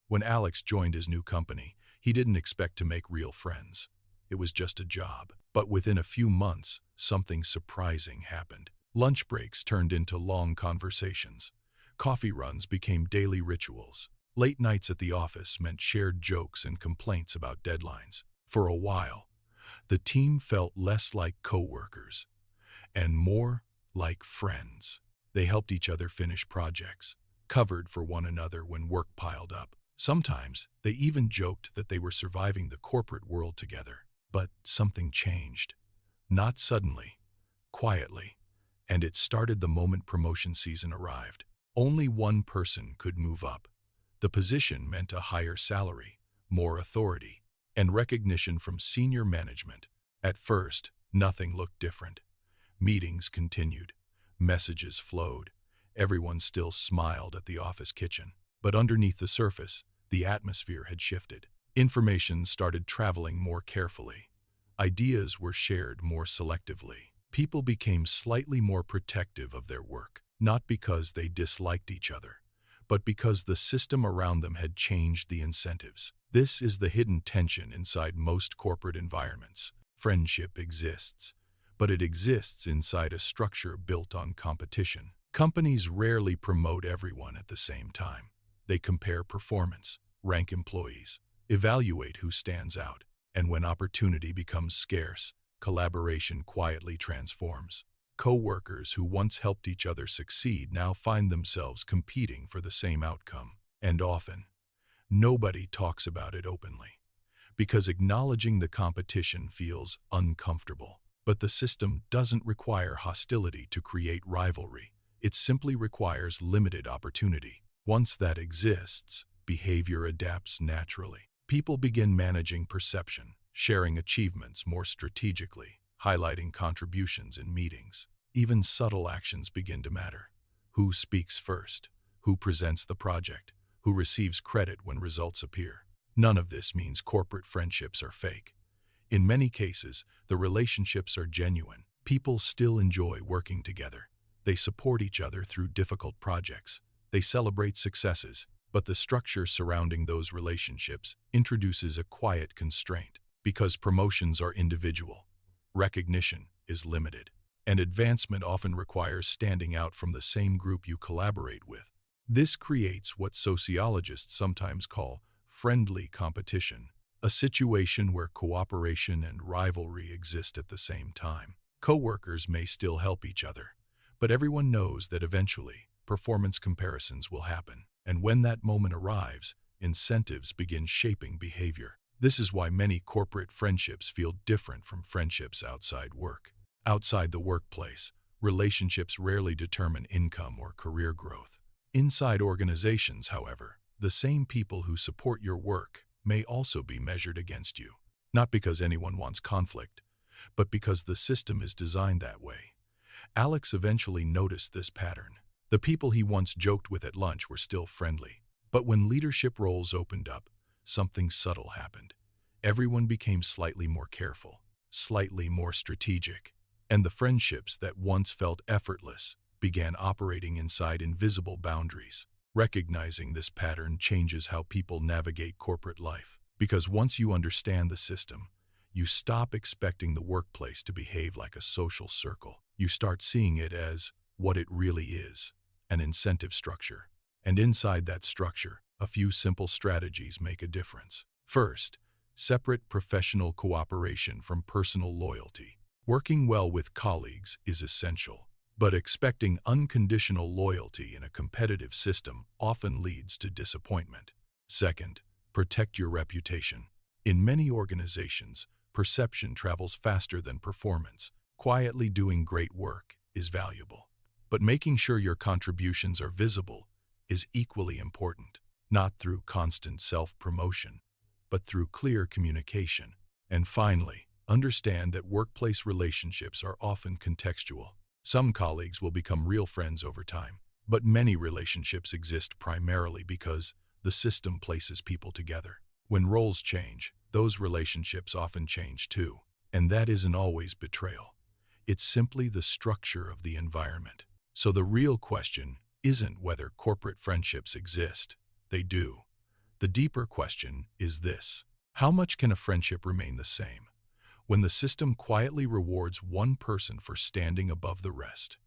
When Alex joined his new company, he didn't expect to make real friends. It was just a job. But within a few months, something surprising happened. Lunch breaks turned into long conversations. Coffee runs became daily rituals. Late nights at the office meant shared jokes and complaints about deadlines. For a while, the team felt less like coworkers and more like friends. They helped each other finish projects, covered for one another when work piled up. Sometimes they even joked that they were surviving the corporate world together. But something changed. Not suddenly, quietly, and it started the moment promotion season arrived. Only one person could move up. The position meant a higher salary, more authority, and recognition from senior management. At first, nothing looked different. Meetings continued. Messages flowed. Everyone still smiled at the office kitchen. But underneath the surface, the atmosphere had shifted. Information started traveling more carefully. Ideas were shared more selectively. People became slightly more protective of their work, not because they disliked each other, but because the system around them had changed the incentives. This is the hidden tension inside most corporate environments. Friendship exists, but it exists inside a structure built on competition. Companies rarely promote everyone at the same time. They compare performance, rank employees, evaluate who stands out, and when opportunity becomes scarce, collaboration quietly transforms. Co-workers who once helped each other succeed now find themselves competing for the same outcome. And often, nobody talks about it openly, because acknowledging the competition feels uncomfortable. But the system doesn't require hostility to create rivalry. It simply requires limited opportunity. Once that exists, behavior adapts naturally. People begin managing perception, sharing achievements more strategically, highlighting contributions in meetings. Even subtle actions begin to matter. Who speaks first? Who presents the project? Who receives credit when results appear? None of this means corporate friendships are fake. In many cases, the relationships are genuine. People still enjoy working together. They support each other through difficult projects. They celebrate successes. But the structure surrounding those relationships introduces a quiet constraint. Because promotions are individual, recognition is limited, and advancement often requires standing out from the same group you collaborate with. This creates what sociologists sometimes call friendly competition, a situation where cooperation and rivalry exist at the same time. Coworkers may still help each other, but everyone knows that eventually performance comparisons will happen. And when that moment arrives, incentives begin shaping behavior. This is why many corporate friendships feel different from friendships outside work. Outside the workplace, relationships rarely determine income or career growth. Inside organizations, however, the same people who support your work may also be measured against you. Not because anyone wants conflict, but because the system is designed that way. Alex eventually noticed this pattern. The people he once joked with at lunch were still friendly. But when leadership roles opened up, something subtle happened. Everyone became slightly more careful, slightly more strategic, and the friendships that once felt effortless began operating inside invisible boundaries. Recognizing this pattern changes how people navigate corporate life. Because once you understand the system, you stop expecting the workplace to behave like a social circle. You start seeing it as what it really is, an incentive structure. And inside that structure, a few simple strategies make a difference. First, separate professional cooperation from personal loyalty. Working well with colleagues is essential, but expecting unconditional loyalty in a competitive system often leads to disappointment. Second, protect your reputation. In many organizations, perception travels faster than performance. Quietly doing great work is valuable. But making sure your contributions are visible is equally important, not through constant self-promotion, but through clear communication. And finally, understand that workplace relationships are often contextual. Some colleagues will become real friends over time, but many relationships exist primarily because the system places people together. When roles change, those relationships often change too. And that isn't always betrayal. It's simply the structure of the environment. So the real question isn't whether corporate friendships exist. They do. The deeper question is this: how much can a friendship remain the same when the system quietly rewards one person for standing above the rest?